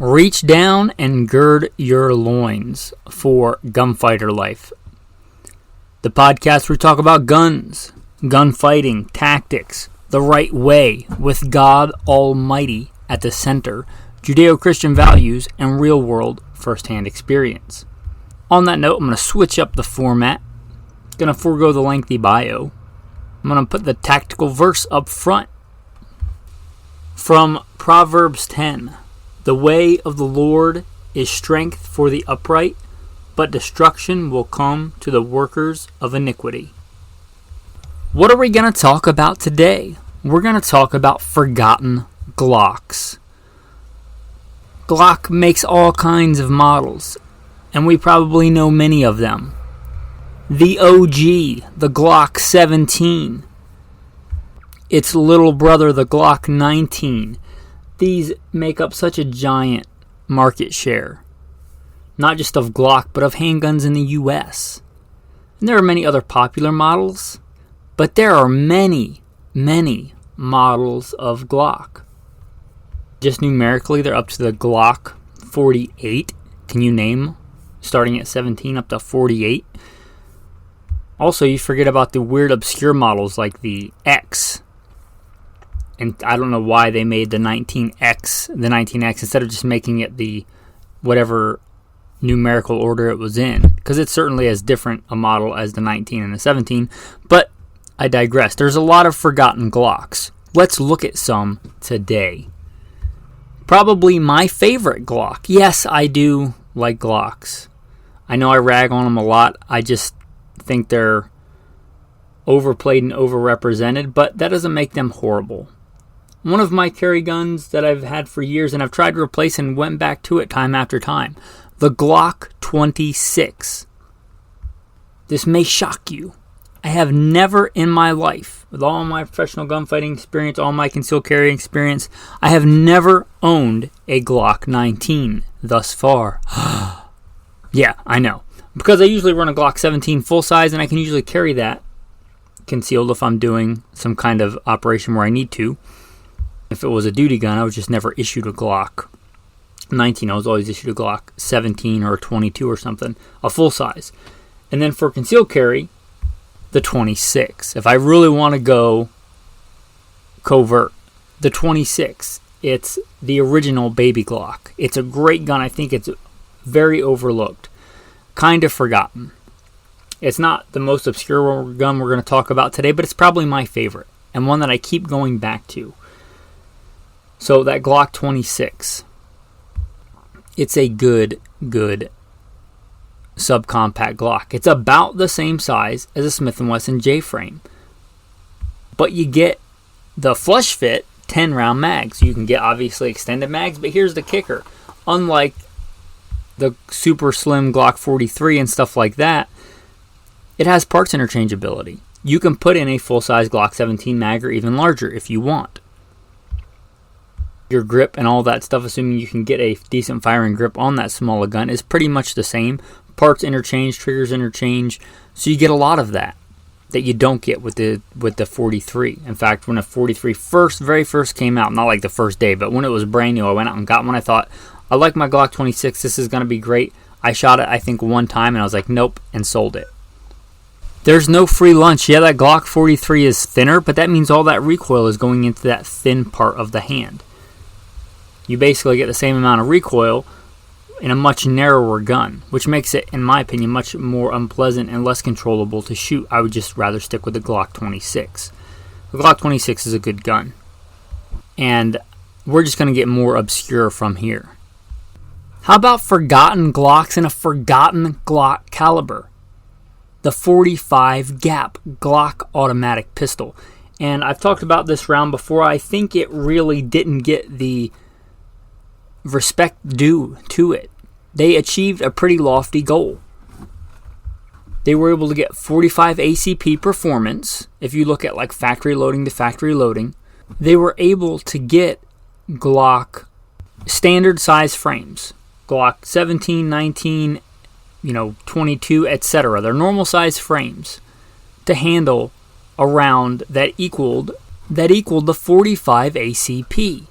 Reach down and gird your loins for gunfighter life. The podcast where we talk about guns, gunfighting, tactics, the right way, with God Almighty at the center, Judeo-Christian values, and real-world first-hand experience. On that note, I'm going to switch up the format. Going to forego the lengthy bio. I'm going to put the tactical verse up front. From Proverbs 10. The way of the Lord is strength for the upright, but destruction will come to the workers of iniquity. What are we going to talk about today? We're going to talk about forgotten Glocks. Glock makes all kinds of models, and we probably know many of them. The OG, the Glock 17. Its little brother, the Glock 19. These make up such a giant market share, not just of Glock, but of handguns in the U.S. And there are many other popular models, but there are many, many models of Glock. Just numerically, they're up to the Glock 48. Can you name? Starting at 17 up to 48. Also, you forget about the weird obscure models like the X. And I don't know why they made the 19X instead of just making it the whatever numerical order it was in. Because it's certainly as different a model as the 19 and the 17. But I digress. There's a lot of forgotten Glocks. Let's look at some today. Probably my favorite Glock. Yes, I do like Glocks. I know I rag on them a lot. I just think they're overplayed and overrepresented. But that doesn't make them horrible. One of my carry guns that I've had for years and I've tried to replace and went back to it time after time. The Glock 26. This may shock you. I have never in my life, with all my professional gunfighting experience, all my concealed carry experience, I have never owned a Glock 19 thus far. Yeah, I know. Because I usually run a Glock 17 full size and I can usually carry that concealed if I'm doing some kind of operation where I need to. If it was a duty gun, I was just never issued a Glock 19. I was always issued a Glock 17 or a 22 or something, a full size. And then for concealed carry, the 26. If I really want to go covert, the 26. It's the original baby Glock. It's a great gun. I think it's very overlooked. Kind of forgotten. It's not the most obscure gun we're going to talk about today, but it's probably my favorite and one that I keep going back to. So that Glock 26, it's a good subcompact Glock. It's about the same size as a Smith & Wesson J-frame. But you get the flush fit 10-round mags. You can get obviously extended mags, but here's the kicker. Unlike the super slim Glock 43 and stuff like that, it has parts interchangeability. You can put in a full-size Glock 17 mag or even larger if you want. Your grip and all that stuff, assuming you can get a decent firing grip on that smaller gun, is pretty much the same. Parts interchange, triggers interchange, so you get a lot of that you don't get with the 43. In fact, when a 43 very first came out, not like the first day, but when it was brand new, I went out and got one. I thought, I like my Glock 26, this is going to be great. I shot it, I think, one time, and I was like, nope, and sold it. There's no free lunch. Yeah, that Glock 43 is thinner, but that means all that recoil is going into that thin part of the hand. You basically get the same amount of recoil in a much narrower gun, which makes it, in my opinion, much more unpleasant and less controllable to shoot. I would just rather stick with the Glock 26. The Glock 26 is a good gun. And we're just going to get more obscure from here. How about forgotten Glocks and a forgotten Glock caliber? The 45 gap Glock automatic pistol. And I've talked about this round before. I think it really didn't get the respect due to it. They achieved a pretty lofty goal. They were able to get 45 ACP performance. If you look at like factory loading to factory loading, they were able to get Glock standard size frames. Glock 17, 19, 22, etc. They're normal size frames to handle a round that equaled the 45 ACP.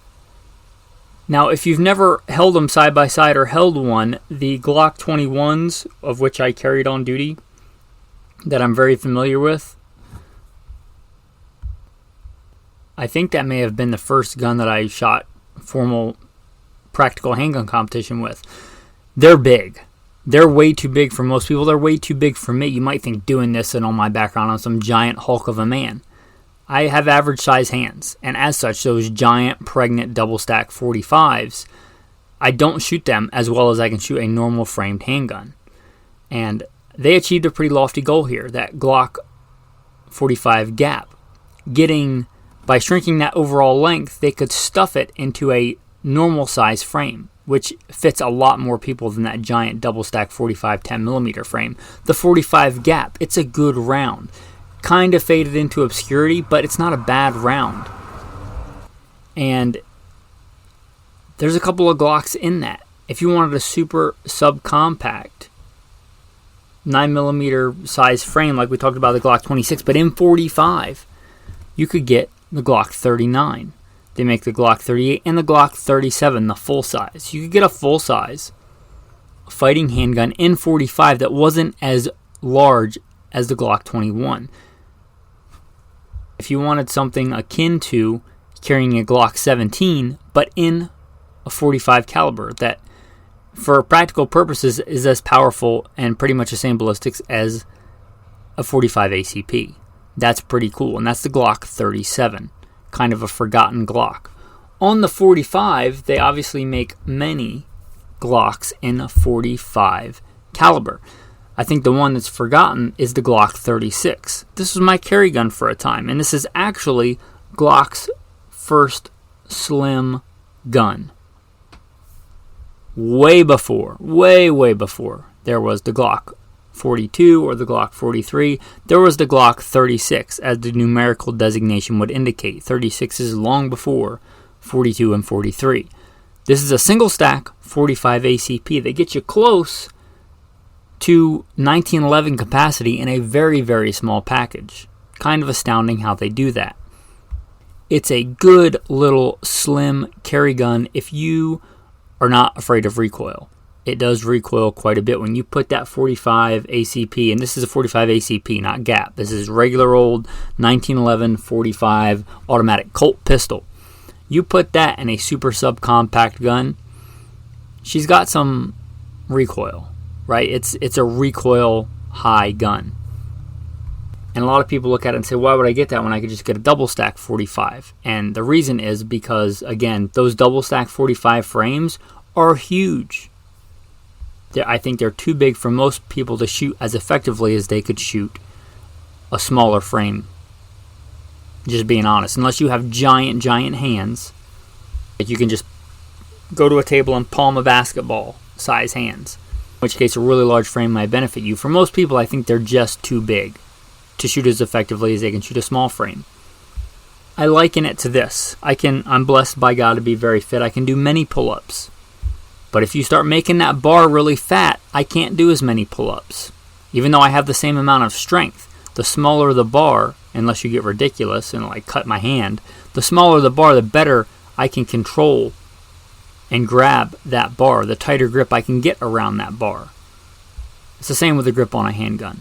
Now, if you've never held them side by side or held one, the Glock 21s, of which I carried on duty, that I'm very familiar with, I think that may have been the first gun that I shot formal practical handgun competition with. They're big. They're way too big for most people. They're way too big for me. You might think doing this and on my background, I'm some giant hulk of a man. I have average size hands, and as such, those giant, pregnant, double-stack 45s, I don't shoot them as well as I can shoot a normal framed handgun. And they achieved a pretty lofty goal here, that Glock 45 gap. By shrinking that overall length, they could stuff it into a normal size frame, which fits a lot more people than that giant double-stack 45 10mm frame. The 45 gap, it's a good round. Kind of faded into obscurity, but it's not a bad round. And there's a couple of Glocks in that. If you wanted a super subcompact 9mm size frame, like we talked about the Glock 26, but in 45, you could get the Glock 39. They make the Glock 38 and the Glock 37, the full size. You could get a full size fighting handgun in 45 that wasn't as large as the Glock 21. If you wanted something akin to carrying a Glock 17, but in a 45 caliber, that for practical purposes is as powerful and pretty much the same ballistics as a 45 ACP. That's pretty cool, and that's the Glock 37, kind of a forgotten Glock. On the 45, they obviously make many Glocks in a 45 caliber. I think the one that's forgotten is the Glock 36. This was my carry gun for a time, and this is actually Glock's first slim gun. Way before there was the Glock 42 or the Glock 43, there was the Glock 36, as the numerical designation would indicate. 36 is long before 42 and 43. This is a single stack 45 ACP that gets you close to 1911 capacity in a very, very small package. Kind of astounding how they do that. It's a good little slim carry gun if you are not afraid of recoil. It does recoil quite a bit when you put that 45 ACP, and this is a 45 ACP, not gap. This is regular old 1911 45 automatic Colt pistol. You put that in a super subcompact gun, she's got some recoil. Right? It's a recoil high gun. And a lot of people look at it and say, why would I get that when I could just get a double stack 45? And the reason is because, again, those double stack 45 frames are huge. I think they're too big for most people to shoot as effectively as they could shoot a smaller frame. Just being honest. Unless you have giant hands, like you can just go to a table and palm a basketball size hands. In which case a really large frame might benefit you. For most people, I think they're just too big to shoot as effectively as they can shoot a small frame. I liken it to this. I'm blessed by God to be very fit. I can do many pull-ups. But if you start making that bar really fat, I can't do as many pull-ups. Even though I have the same amount of strength. The smaller the bar, unless you get ridiculous and like cut my hand, the smaller the bar, the better I can control and grab that bar, the tighter grip I can get around that bar. It's the same with the grip on a handgun.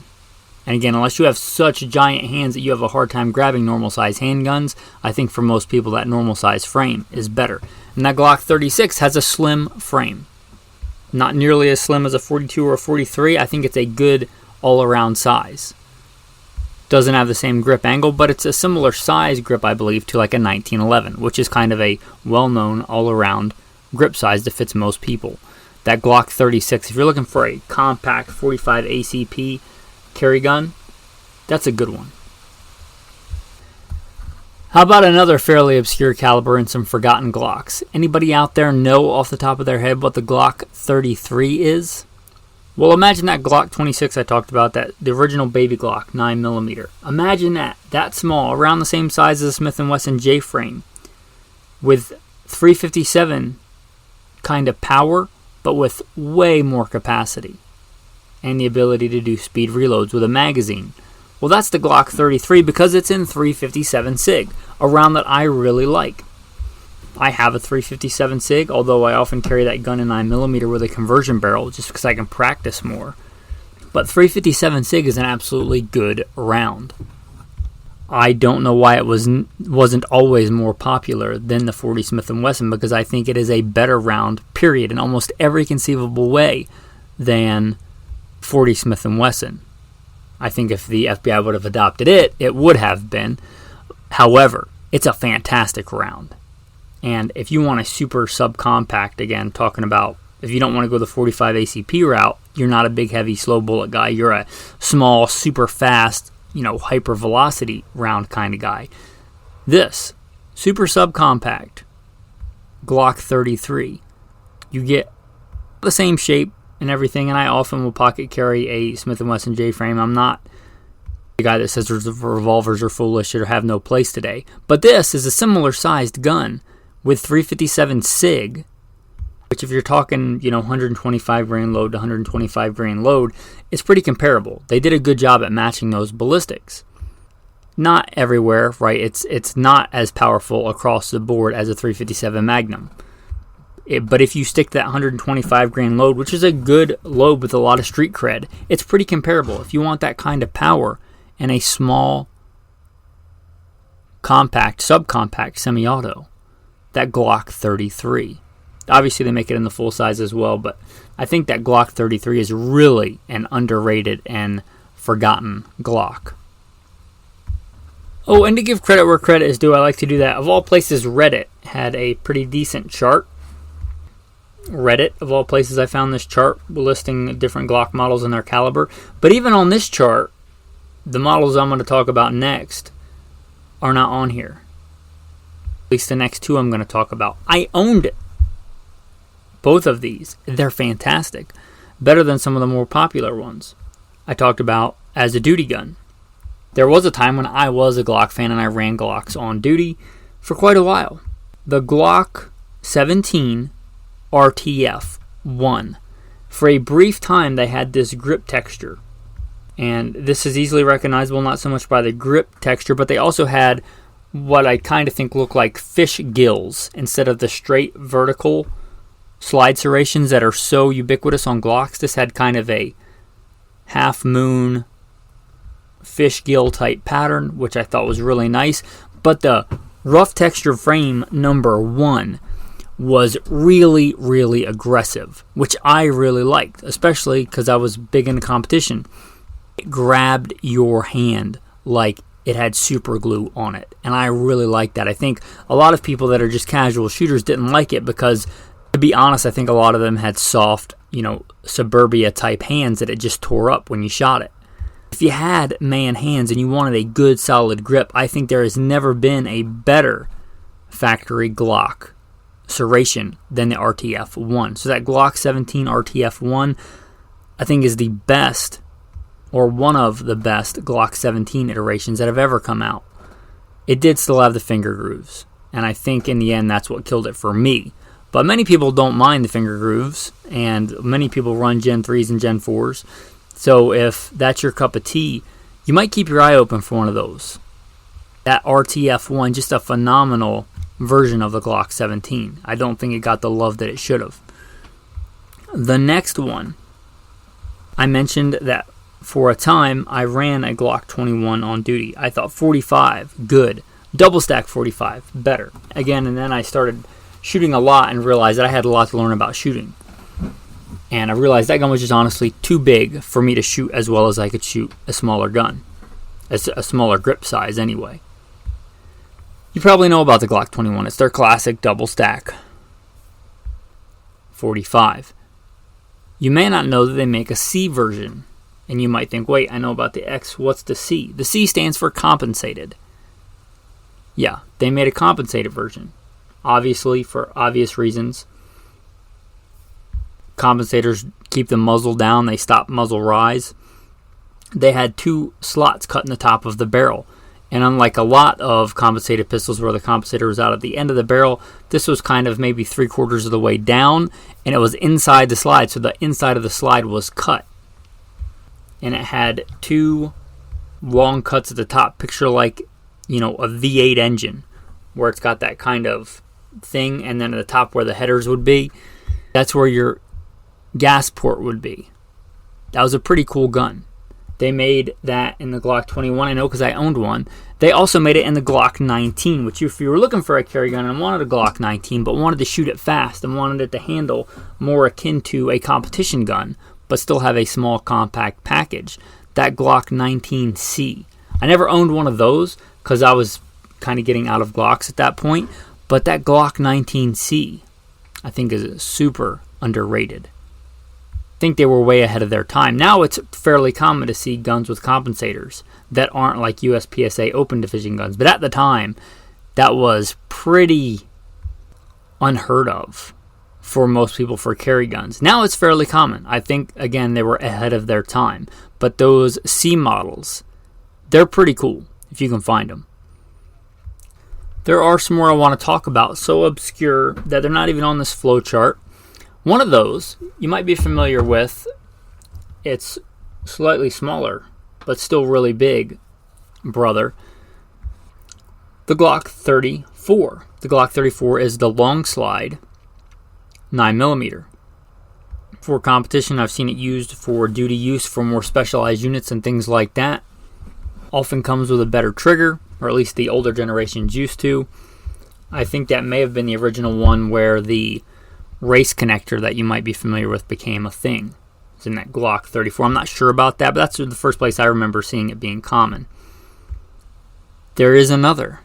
And again, unless you have such giant hands that you have a hard time grabbing normal size handguns, I think for most people that normal size frame is better. And that Glock 36 has a slim frame. Not nearly as slim as a 42 or a 43. I think it's a good all-around size. Doesn't have the same grip angle, but it's a similar size grip, I believe, to like a 1911, which is kind of a well-known all-around grip size that fits most people. That Glock 36, if you're looking for a compact 45 ACP carry gun, that's a good one. How about another fairly obscure caliber and some forgotten Glocks? Anybody out there know off the top of their head what the Glock 33 is? Well, imagine that Glock 26 I talked about, the original baby Glock 9mm. Imagine that small, around the same size as a Smith & Wesson J-frame, with 357 kind of power, but with way more capacity and the ability to do speed reloads with a magazine. Well, that's the Glock 33 because it's in 357 SIG, a round that I really like. I have a 357 SIG, although I often carry that gun in 9mm with a conversion barrel just because I can practice more. But 357 SIG is an absolutely good round. I don't know why it wasn't always more popular than the 40 Smith & Wesson, because I think it is a better round, period, in almost every conceivable way than 40 Smith & Wesson. I think if the FBI would have adopted it, it would have been. However, it's a fantastic round. And if you want a super subcompact, again, talking about if you don't want to go the 45 ACP route, you're not a big, heavy, slow bullet guy. You're a small, super fast, hyper velocity round kind of guy. This super subcompact Glock 33, you get the same shape and everything, and I often will pocket carry a Smith & Wesson J-frame. I'm not the guy that says revolvers are foolish or have no place today. But this is a similar sized gun with 357 SIG, which if you're talking, 125 grain load to 125 grain load, it's pretty comparable. They did a good job at matching those ballistics. Not everywhere, right? It's not as powerful across the board as a 357 Magnum. But if you stick that 125 grain load, which is a good load with a lot of street cred, it's pretty comparable. If you want that kind of power and a small, compact, subcompact semi-auto, that Glock 33. Obviously, they make it in the full size as well, but I think that Glock 33 is really an underrated and forgotten Glock. Oh, and to give credit where credit is due, I like to do that. Of all places, Reddit had a pretty decent chart. Reddit, of all places, I found this chart listing different Glock models and their caliber. But even on this chart, the models I'm going to talk about next are not on here. At least the next two I'm going to talk about. I owned both of these. They're fantastic. Better than some of the more popular ones I talked about as a duty gun. There was a time when I was a Glock fan and I ran Glocks on duty for quite a while. The Glock 17 RTF 1. For a brief time, they had this grip texture. And this is easily recognizable, not so much by the grip texture, but they also had what I kind of think look like fish gills instead of the straight vertical slide serrations that are so ubiquitous on Glocks. This had kind of a half moon fish gill type pattern, which I thought was really nice. But the rough texture frame number 1 was really, really aggressive, which I really liked, especially because I was big into competition. It grabbed your hand like it had super glue on it, and I really liked that. I think a lot of people that are just casual shooters didn't like it because, to be honest, I think a lot of them had soft, suburbia type hands that it just tore up when you shot it. If you had man hands and you wanted a good solid grip, I think there has never been a better factory Glock serration than the RTF-1. So that Glock 17 RTF-1, I think, is the best, or one of the best, Glock 17 iterations that have ever come out. It did still have the finger grooves, and I think in the end that's what killed it for me. But many people don't mind the finger grooves, and many people run Gen 3s and Gen 4s. So if that's your cup of tea, you might keep your eye open for one of those. That RTF-1, just a phenomenal version of the Glock 17. I don't think it got the love that it should have. The next one, I mentioned that for a time I ran a Glock 21 on duty. I thought 45, good. Double stack 45, better. Again, and then I started shooting a lot and realized that I had a lot to learn about shooting. And I realized that gun was just honestly too big for me to shoot as well as I could shoot a smaller gun. It's a smaller grip size anyway. You probably know about the Glock 21. It's their classic double stack 45. You may not know that they make a C version. And you might think, wait, I know about the X. What's the C? The C stands for compensated. Yeah, they made a compensated version. Obviously, for obvious reasons. Compensators keep the muzzle down. They stop muzzle rise. They had 2 slots cut in the top of the barrel. And unlike a lot of compensated pistols where the compensator was out at the end of the barrel, this was kind of maybe 3/4 of the way down, and it was inside the slide, so the inside of the slide was cut. And it had 2 long cuts at the top, picture like, a V8 engine, where it's got that kind of thing, and then at the top where the headers would be, that's where your gas port would be. That was a pretty cool gun. They made that in the Glock 21, I know because I owned one. They also made it in the Glock 19, which if you were looking for a carry gun and wanted a Glock 19, but wanted to shoot it fast and wanted it to handle more akin to a competition gun, but still have a small compact package, that Glock 19C. I never owned one of those because I was kind of getting out of Glocks at that point, but that Glock 19C, I think, is super underrated. I think they were way ahead of their time. Now it's fairly common to see guns with compensators that aren't like USPSA open division guns. But at the time, that was pretty unheard of for most people for carry guns. Now it's fairly common. I think, again, they were ahead of their time. But those C models, they're pretty cool if you can find them. There are some more I want to talk about, so obscure that they're not even on this flow chart. One of those you might be familiar with. It's slightly smaller, but still really big, brother. The Glock 34. The Glock 34 is the long slide 9mm. For competition, I've seen it used for duty use for more specialized units and things like that. Often comes with a better trigger, or at least the older generations used to. I think that may have been the original one where the race connector that you might be familiar with became a thing. It's in that Glock 34. I'm not sure about that, but that's the first place I remember seeing it being common. There is another,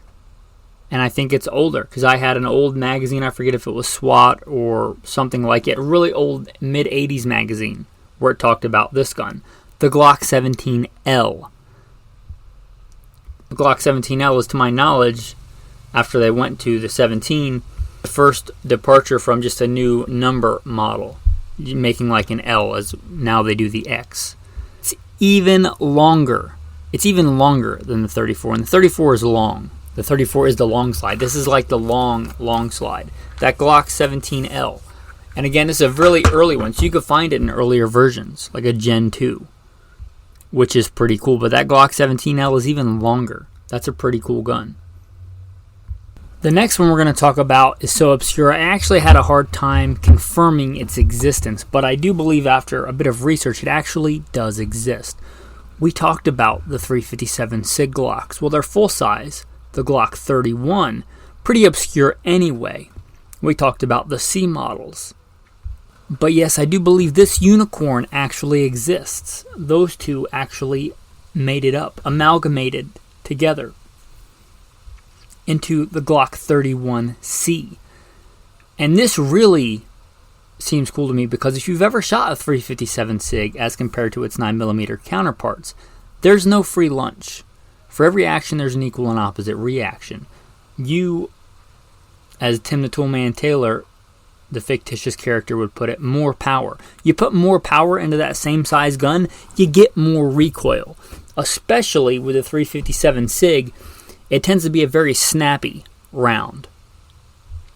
and I think it's older, because I had an old magazine, I forget if it was SWAT or something like it, a really old mid-80s magazine, where it talked about this gun, the Glock 17L. The Glock 17L is, to my knowledge, after they went to the 17, the first departure from just a new number model, making like an L, as now they do the X. It's even longer. It's even longer than the 34, and the 34 is long. The 34 is the long slide. This is like the long slide. That Glock 17L. And again, this is a really early one, so you could find it in earlier versions, like a Gen 2, which is pretty cool. But that Glock 17L is even longer. That's a pretty cool gun. The next one we're going to talk about is so obscure, I actually had a hard time confirming its existence, but I do believe after a bit of research it actually does exist. We talked about the 357 SIG Glocks. Well, they're full size, the Glock 31, pretty obscure anyway. We talked about the C models. But yes, I do believe this unicorn actually exists. Those two actually made it up, amalgamated together into the Glock 31C. And this really seems cool to me because if you've ever shot a 357 SIG as compared to its 9mm counterparts, there's no free lunch. For every action, there's an equal and opposite reaction. You, as Tim the Toolman Taylor, the fictitious character, would put it, more power. You put more power into that same size gun, you get more recoil. Especially with a 357 SIG, it tends to be a very snappy round.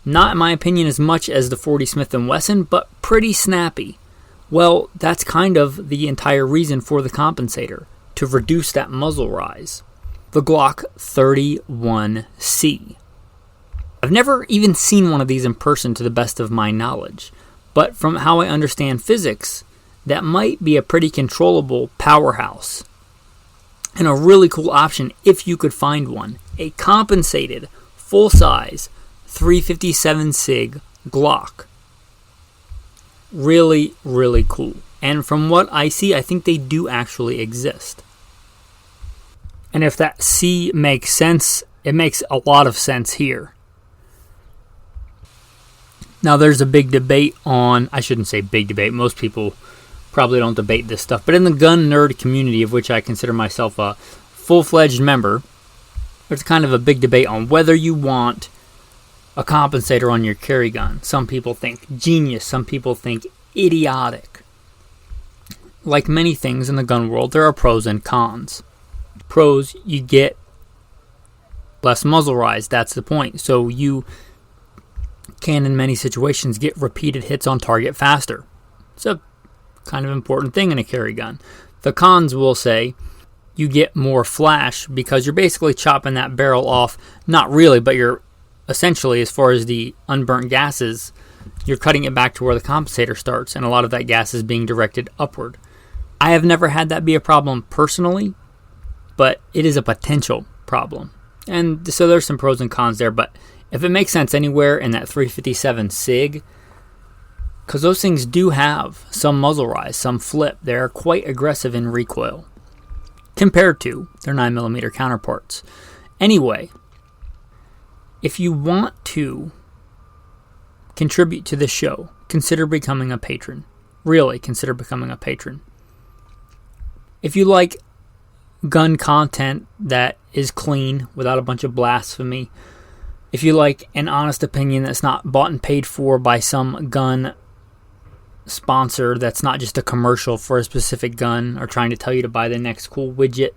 Not, in my opinion, as much as the 40 Smith & Wesson, but pretty snappy. Well, that's kind of the entire reason for the compensator, to reduce that muzzle rise. The Glock 31C. I've never even seen one of these in person to the best of my knowledge, but from how I understand physics, that might be a pretty controllable powerhouse. And a really cool option if you could find one. A compensated, full-size 357 SIG Glock. Really, really cool. And from what I see, I think they do actually exist. And if that C makes sense, it makes a lot of sense here. Now there's a big debate on, I shouldn't say big debate, most people probably don't debate this stuff, but in the gun nerd community, of which I consider myself a full-fledged member, there's kind of a big debate on whether you want a compensator on your carry gun. Some people think genius, some people think idiotic. Like many things in the gun world, there are pros and cons. Pros, you get less muzzle rise, that's the point. So you can, in many situations, get repeated hits on target faster. It's a kind of important thing in a carry gun. The cons will say you get more flash because you're basically chopping that barrel off, not really, but you're essentially, as far as the unburnt gases, you're cutting it back to where the compensator starts, and a lot of that gas is being directed upward. I have never had that be a problem personally, but it is a potential problem. And so there's some pros and cons there, but if it makes sense anywhere in that 357 SIG, because those things do have some muzzle rise, some flip, they're quite aggressive in recoil compared to their 9mm counterparts. Anyway, if you want to contribute to this show, consider becoming a patron. Really, consider becoming a patron. If you like gun content that is clean without a bunch of blasphemy, if you like an honest opinion that's not bought and paid for by some gun sponsor, that's not just a commercial for a specific gun or trying to tell you to buy the next cool widget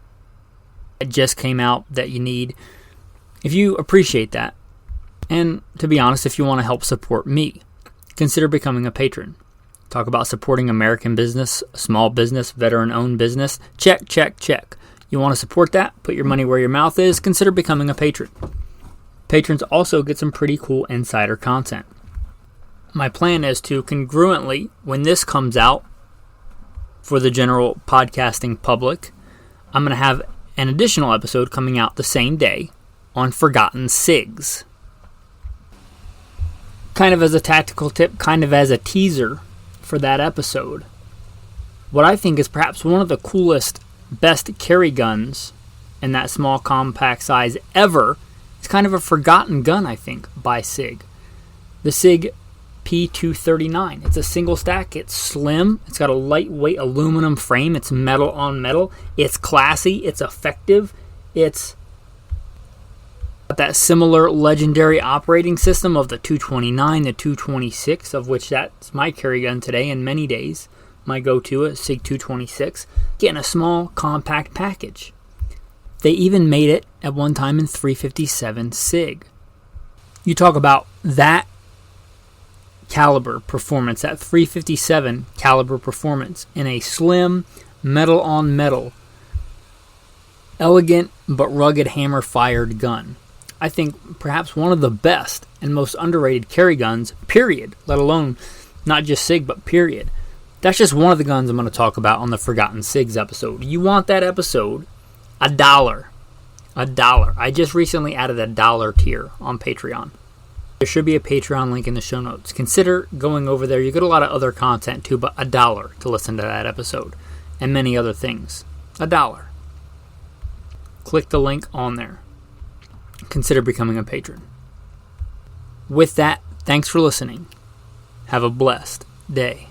that just came out that you need, if you appreciate that, and to be honest, if you want to help support me, consider becoming a patron. Talk about supporting American business, small business, veteran-owned business. Check, check, check. You want to support that? Put your money where your mouth is. Consider becoming a patron. Patrons also get some pretty cool insider content. My plan is to congruently, when this comes out for the general podcasting public, I'm going to have an additional episode coming out the same day on forgotten SIGs. Kind of as a tactical tip, kind of as a teaser for that episode. What I think is perhaps one of the coolest, best carry guns in that small compact size ever. It's kind of a forgotten gun, I think, by SIG. The SIG P239. It's a single stack. It's slim. It's got a lightweight aluminum frame. It's metal on metal. It's classy. It's effective. It's got that similar legendary operating system of the 229, the 226, of which that's my carry gun today in many days. My go-to is SIG 226. Getting a small, compact package. They even made it at one time in 357 SIG. You talk about that caliber performance, that 357 caliber performance in a slim, metal on metal, elegant but rugged hammer-fired gun. I think perhaps one of the best and most underrated carry guns, period, let alone not just SIG, but period. That's just one of the guns I'm going to talk about on the Forgotten SIGs episode. You want that episode? $1. $1. I just recently added a $1 tier on Patreon. There should be a Patreon link in the show notes. Consider going over there. You get a lot of other content too, but $1 to listen to that episode and many other things. $1. Click the link on there. Consider becoming a patron. With that, thanks for listening. Have a blessed day.